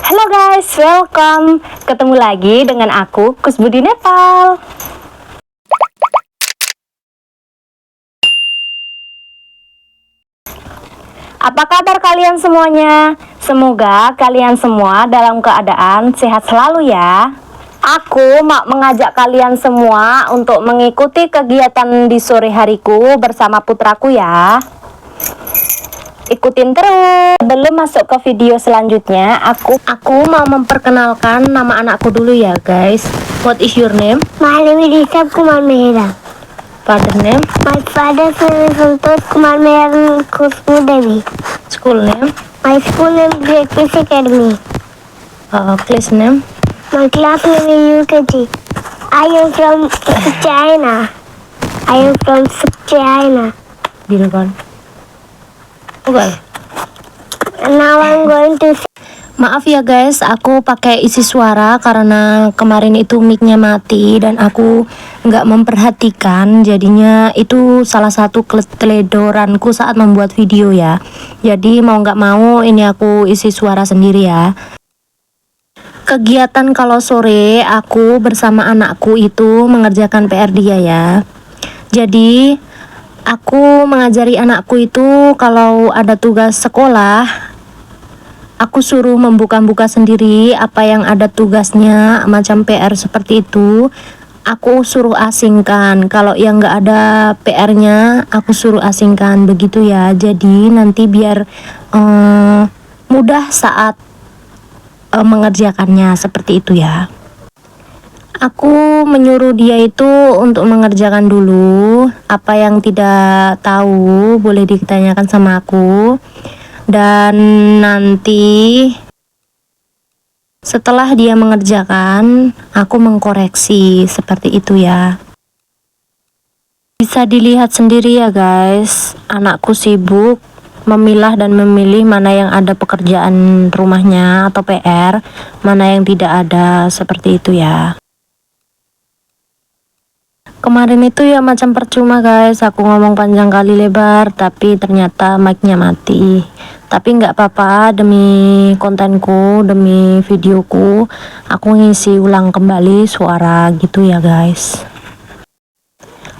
Halo guys, welcome. Ketemu lagi dengan aku, Kusbudi Nepal. Apa kabar kalian semuanya? Semoga kalian semua dalam keadaan sehat selalu ya. Aku mau mengajak kalian semua untuk mengikuti kegiatan di sore hariku bersama putraku ya. Ikutin terus. Sebelum masuk ke video selanjutnya, aku mau memperkenalkan nama anakku dulu ya guys. What is your name? My name is Rishabh Kumar Mehra. Father name? My father's name is Santosh Kumar Mehra and Khushbu Devi. School name? My school name is Great Peace Academy. Class name? My class name is UKG. I am from China. Bilgon. Okay. Now I'm going to. Maaf ya guys, aku pakai isi suara karena kemarin itu mic-nya mati dan aku nggak memperhatikan, jadinya itu salah satu keteledoranku saat membuat video ya. Jadi mau nggak mau ini aku isi suara sendiri ya. Kegiatan kalau sore aku bersama anakku itu mengerjakan PR dia ya. Jadi aku mengajari anakku itu kalau ada tugas sekolah, aku suruh membuka-buka sendiri apa yang ada tugasnya, macam PR seperti itu. Aku suruh asingkan. Kalau yang nggak ada PR-nya, aku suruh asingkan begitu ya. Jadi nanti biar mudah saat mengerjakannya seperti itu ya. Aku menyuruh dia itu untuk mengerjakan dulu. Apa yang tidak tahu boleh ditanyakan sama aku. Dan nanti setelah dia mengerjakan, aku mengkoreksi seperti itu ya. Bisa dilihat sendiri ya guys, anakku sibuk memilah dan memilih mana yang ada pekerjaan rumahnya atau PR, mana yang tidak ada, seperti itu ya. Kemarin itu ya macam percuma guys, aku ngomong panjang kali lebar tapi ternyata mic-nya mati. Tapi nggak apa-apa, demi kontenku, demi videoku, aku ngisi ulang kembali suara gitu ya guys.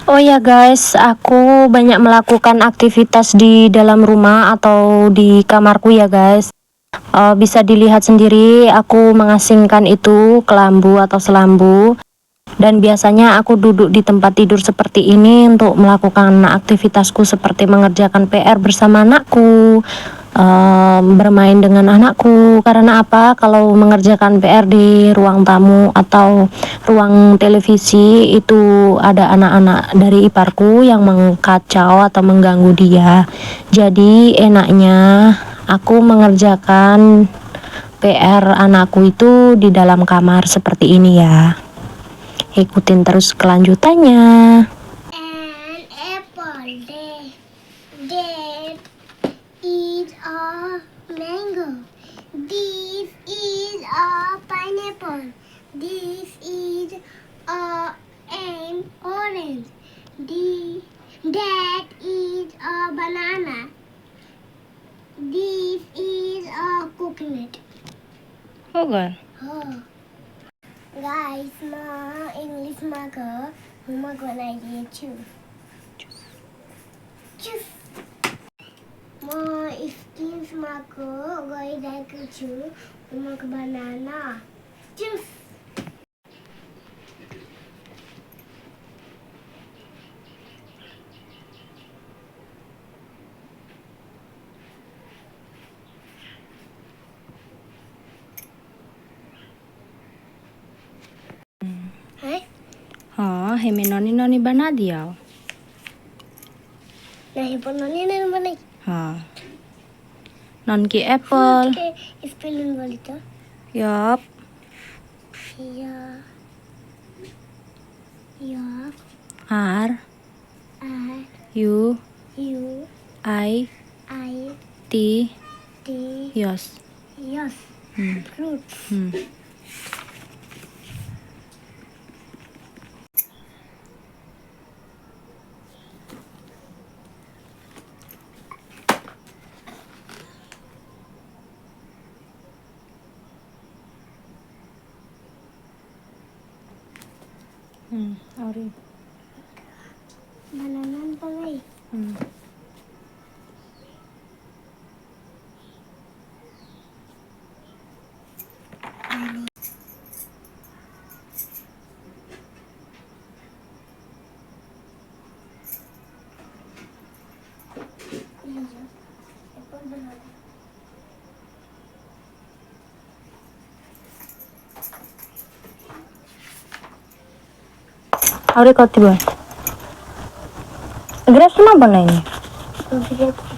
Oh ya guys, aku banyak melakukan aktivitas di dalam rumah atau di kamarku ya guys. Bisa dilihat sendiri, aku mengasingkan itu kelambu atau selambu. Dan biasanya aku duduk di tempat tidur seperti ini untuk melakukan aktivitasku seperti mengerjakan PR bersama anakku, bermain dengan anakku. Karena apa? Kalau mengerjakan PR di ruang tamu atau ruang televisi itu ada anak-anak dari iparku yang mengkacau atau mengganggu dia. Jadi enaknya aku mengerjakan PR anakku itu di dalam kamar seperti ini ya. Ikutin terus kelanjutannya. An apple. That is a mango. This is a pineapple. This is an orange. That is a banana. This is a coconut. Okay. Oh. Guys, my English marker, Mama gonna idea choose. Choose. My English marker, guys like choose. Mama banana. Choose. Hemi noni bana dia. Nah, noni mana? Non ki apple. Okay, spelling boleh Yup. Ya. R R U U I I T T Yos. Fruit. Auri. Banana pangai. Auri koti boy. Grapes ना बनाएंगे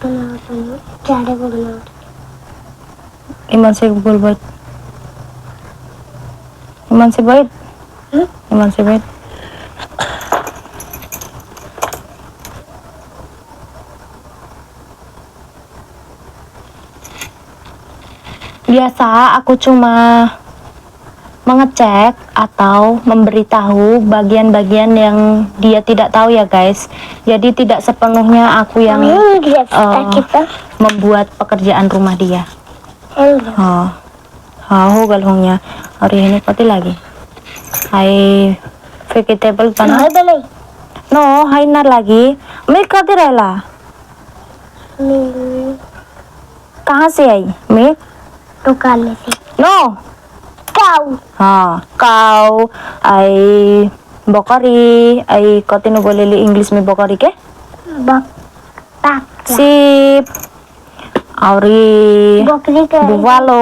बनाता हूँ चारे को बनाता इमन से बोल बैठ इमन से बैठ हूँ इमन से बैठ biasa aku cuma mengecek atau memberitahu bagian-bagian yang dia tidak tahu ya guys. Jadi tidak sepenuhnya aku yang membuat pekerjaan rumah dia. Hogal hongnya hari ini pati lagi. Hai vegetable bana. No, hai nar lagi. Milk kati rela. कहाँ से आई milk? दुकान में से No. काऊ काऊ आई बकरी आई कति न बोलेली इंग्लिश में बकरी के बकता sheep औरी बकरी का बुफालो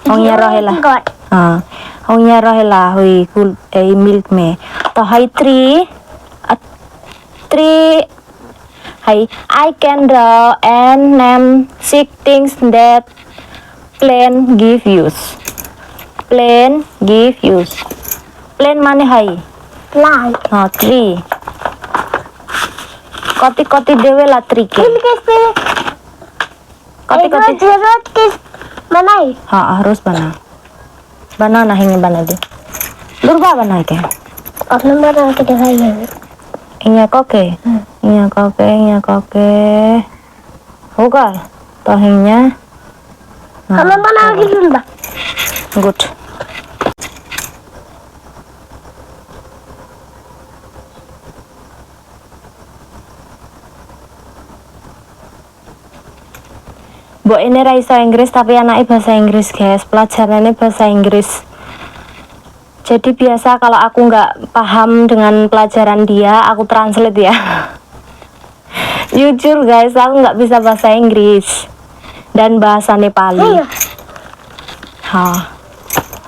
होंया रहेला होंया रहेला हुई कुल आई मिल्क में तो high three high I can draw and name 6 things that plane give use. Plane give use. Plane माने हाई प्लांट थ्री कति कति देवेला थ्री के कति कति जरूरत किस बनाई harus बना नहीं में बना दे दुर्गा बना के अपने बना के दिखाइए इnya koke होगा तो हिnya हमें बना के दूंगा good Bu ini Raisa Inggris tapi anaknya bahasa Inggris guys, pelajarannya bahasa Inggris. Jadi biasa kalau aku nggak paham dengan pelajaran dia, aku translate ya. Jujur guys, aku nggak bisa bahasa Inggris dan bahasa Nepali.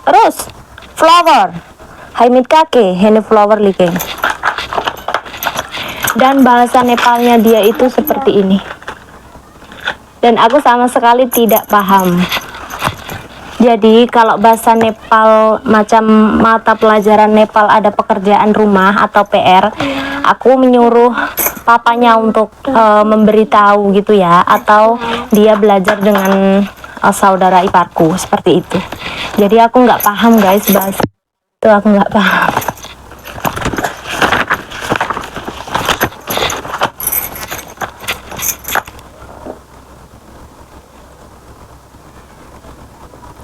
Terus flower, hai mit kake, hene flower like. Dan bahasa Nepalnya dia itu seperti ini. Dan aku sama sekali tidak paham. Jadi kalau bahasa Nepal macam mata pelajaran Nepal ada pekerjaan rumah atau PR, aku menyuruh papanya untuk memberitahu gitu ya, atau dia belajar dengan saudara iparku seperti itu. Jadi aku nggak paham guys bahasa itu, aku nggak paham.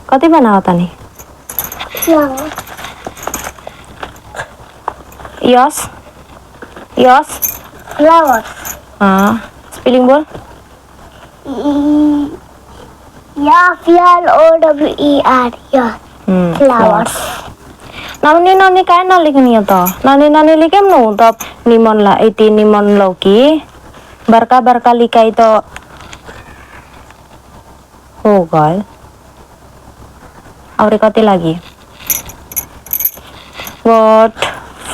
Koti mana nih? Yos, flower spelling ball. या FLOWER या flowers Nani काय ना लिखनी तो नानी लिखे नु तो निमन ला इति निमन लौकी बरका लिखाई तो हो गल और कति lagi what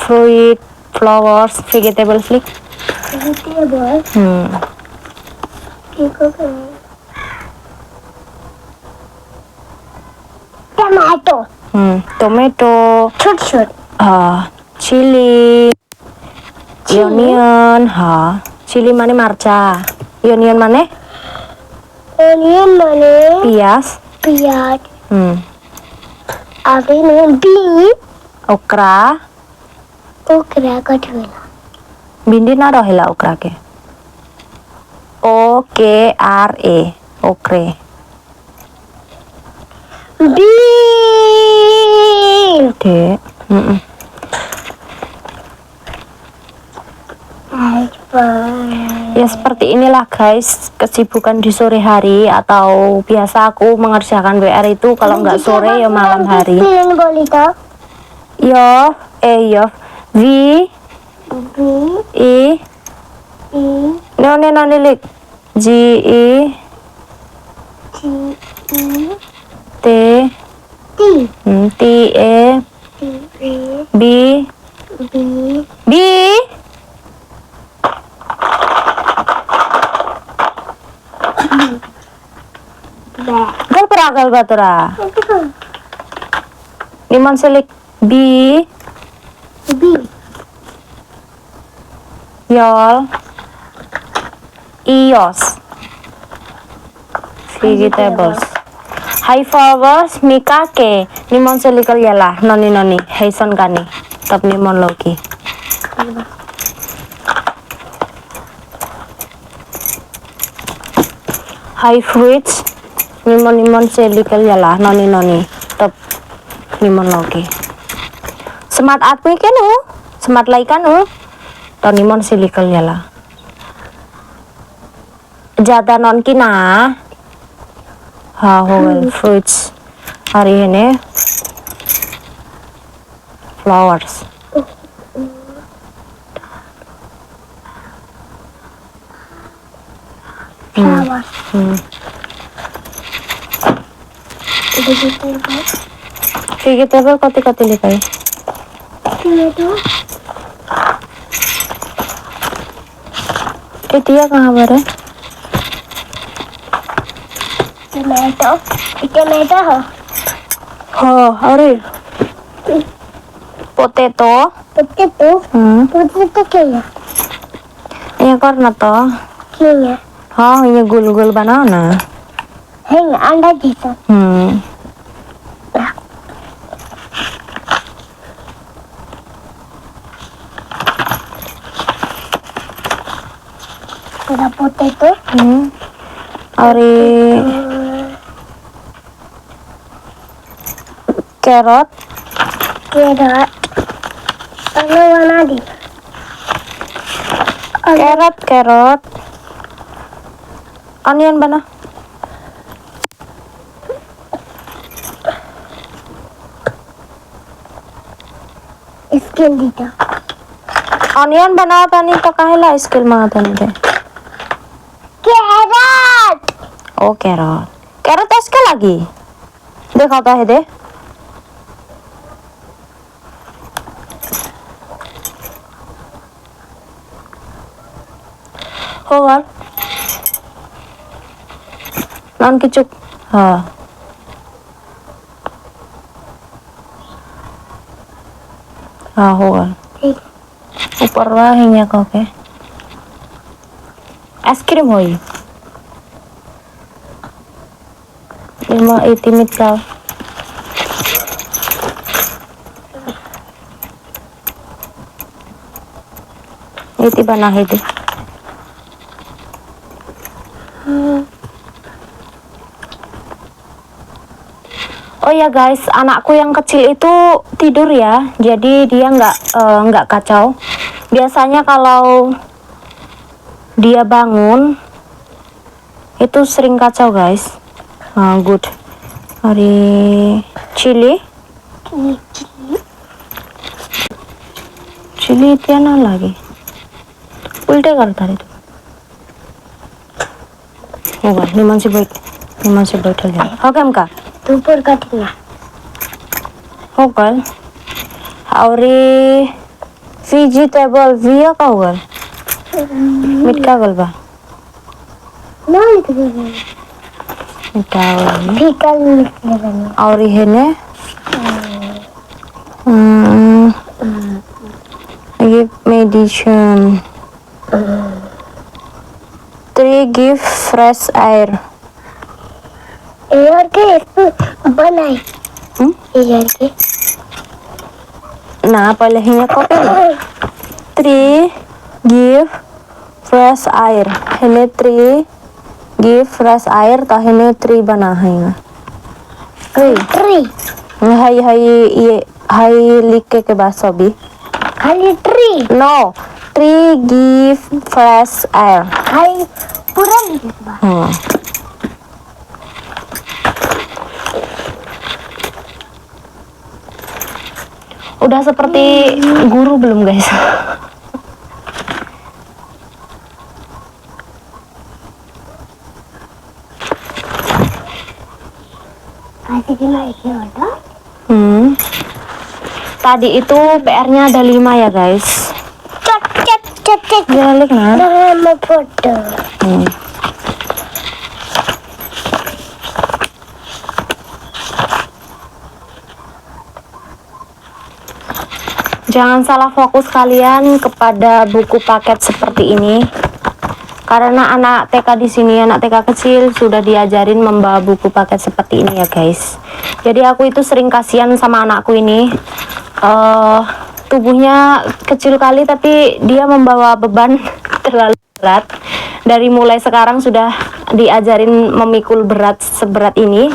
fruit flowers vegetables lik vegetable tomato tomato छोट chili onion chili mane marca onion mane pias अभी में बीन okra ओकरा कटवेला भिंडी ना रहेला okra के OKRA okre bean Dek. Ya seperti inilah guys kesibukan di sore hari, atau biasa aku mengerjakan WR itu kalau nggak sore ya malam hari. Yo, yo, V, I, no nilik, G, I, T, T, E, B, B. Gal batura. Niman selik B, yol, ios, vegetables. High flowers mika ke nimon selikal yala noni heison kani tap nimon loki. High fruits nimon selikal yala noni tap nimon loki. Smart atmi kenu smart laikanu to nimon selikal yala. Jada non kina whole fruits hari ini flowers. Vegetable koti likai. Itu ya kabar ya? Tomato Oh, hari potato. potato kaya Ini karena to. kaya Oh, ini gul banana. hang anda dito ada potato Hari carrot. carrot ano warna di Carrot. Onion bana? skin dito Onion bana tani to kahela skill mga tani de. carrot Oh, carrot. Carrot skill lagi. Dekha ta hai de. होगा नान की चुक हाँ होगा ऊपर रहेंगे कह के आइसक्रीम होई इमा इतिमित का इति बना है दे. Oh ya guys, anakku yang kecil itu tidur ya, jadi dia nggak kacau. Biasanya kalau dia bangun itu sering kacau guys. Good. Hari chili itu ना lagi. उल्टे करता रहे. होगा निमन से बैठ गया. हो क्या हमका? ऊपर कटिंग होगा. और ये vegetable via का होगा. मीट का गलबा. ना निकले मीठा होगा. फीका निकले और ये ने ये medicine. 3 give fresh air. एयर के बनाई एयर के Nah, palingnya kopi. 3 give fresh air. Ini 3 give fresh air. Tah ini 3 बना है. ट्री हाई लिख के बाद सभी. खाली tree No, Tree give fresh air. Hai, kurang gitu, Pak. Udah seperti guru belum guys? Kasih lagi ada. Tadi itu PR-nya ada 5 ya guys. Cek. Balik nah. Nama foto. Jangan salah fokus kalian kepada buku paket seperti ini. Karena anak TK di sini, anak TK kecil sudah diajarin membawa buku paket seperti ini ya guys. Jadi aku itu sering kasihan sama anakku ini. Tubuhnya kecil kali tapi dia membawa beban terlalu berat. Dari mulai sekarang sudah diajarin memikul berat seberat ini,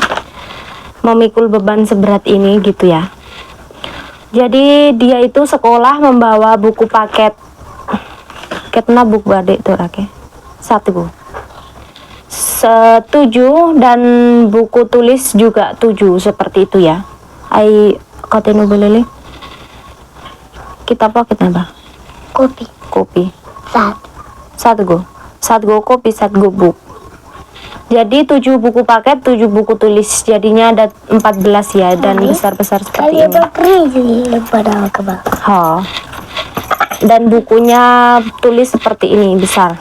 memikul beban seberat ini gitu ya. Jadi dia itu sekolah membawa buku paket. Ketna buku adik tuh rake. 1 7 dan buku tulis juga 7 seperti itu ya. Ai katenu belele. Kita apa kita bah? Kopi. Satu go kopi, 1 go book. Jadi 7 buku paket, 7 buku tulis. Jadinya ada 14 ya dan besar-besar seperti ini. Dan bukunya tulis seperti ini besar.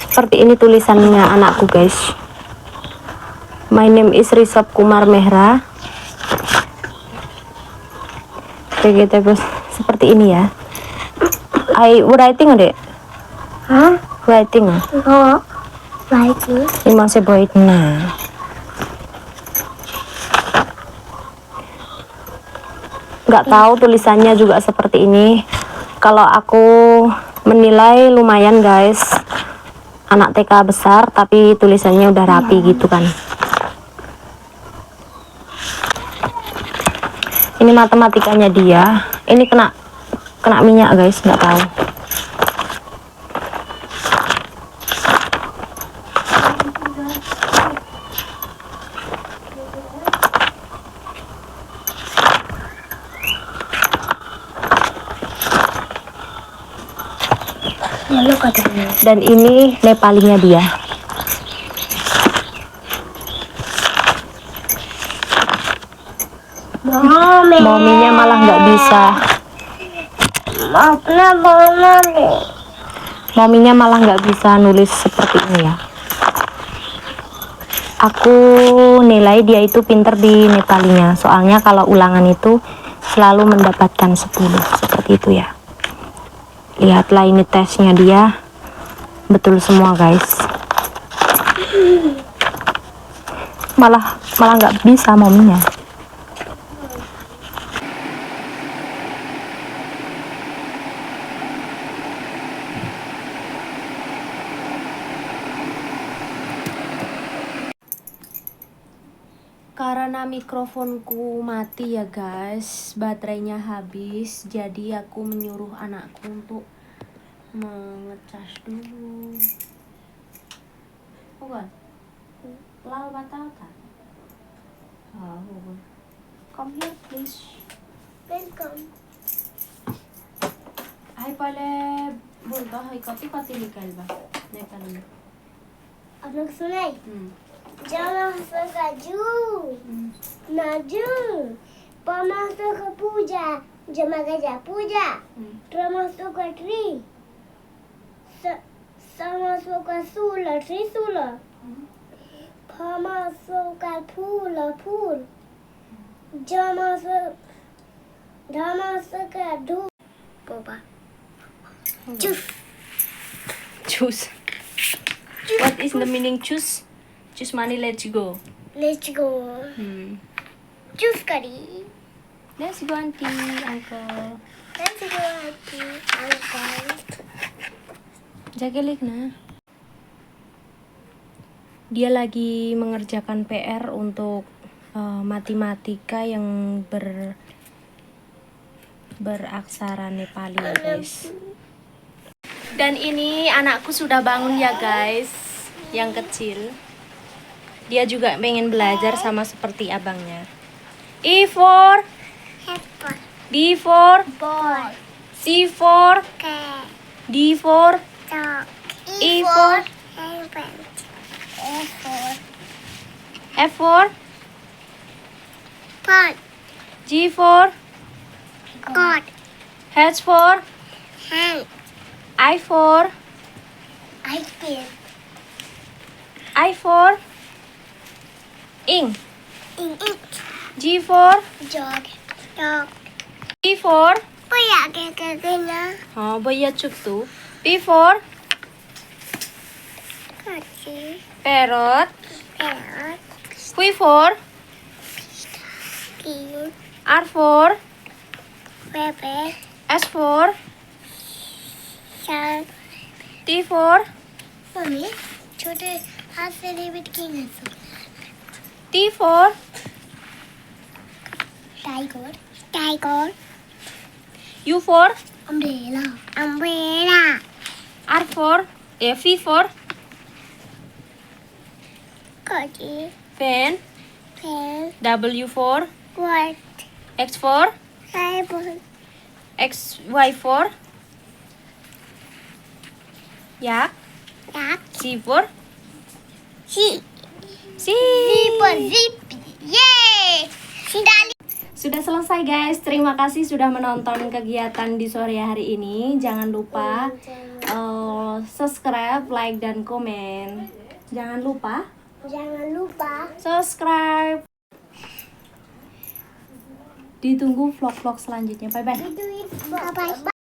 Seperti ini tulisannya anakku guys. My name is Risab Kumar Mehra. Seperti ini ya. I writing adek. Hah? Writing. Oh, writing. Ini masih boyd nah. Nggak tahu tulisannya juga seperti ini. Kalau aku menilai lumayan guys. Anak TK besar tapi tulisannya udah rapi gitu kan. Ini matematikanya dia. Ini kena minyak guys, nggak tahu. Dan ini Nepalinya dia. Mominya malah nggak bisa. Mominya malah nggak bisa nulis seperti ini ya. Aku nilai dia itu pinter di Nepalinya. Soalnya kalau ulangan itu selalu mendapatkan 10 seperti itu ya. Lihatlah ini tesnya dia. Betul semua guys. Malah nggak bisa mominya. Karena mikrofonku mati ya guys, baterainya habis, jadi aku menyuruh anakku untuk mengecas dulu. Bukan? Lau batal tak? Oh, come here please. Welcome. Hai पहले बोलता है कति निकाल बा निकाल में. आप लोग सुनाई जमासु नाजू पमासु का पूजा जमा गजा पूजा ट्रमासु का ट्री समासु का सूल ट्री सूल फमासु का फूल फूल जमासु धमासु का धूप पोपा Choose. What is the meaning choose? Choose money, let's go. Let's go. Choose kari. Let's go auntie, uncle. Let's go auntie, uncle. Jaga Ligna. Dia lagi mengerjakan PR untuk matematika yang beraksara Nepali ya guys. Dan ini anakku sudah bangun ya guys, yang kecil. Dia juga pengen belajar sama seperti abangnya. E for Apple. B for Ball. C for Cat. D for Dog. E for Elephant. F for F for pot. G for God. H for Hand. I for Ice cream. I for ink. Ink. G for Jog. Dog. P for Baya kena. हाँ भैया चुप तू. P for Kaci. parrot. Parrot. Q for King. R for Rabbit. S for Shark. T for mummy छोटे हाथ से rabbit की नसो T for tiger tiger U for umbrella umbrella R for F for कोची fan. Pen W for white X for साइबर X Y for yak. Yak C for सी C. पर zip ये डाली Sudah selesai guys. Terima kasih sudah menonton kegiatan di sore hari ini. Jangan lupa subscribe, like dan komen. Jangan lupa subscribe. Ditunggu vlog-vlog selanjutnya. Bye bye. bye bye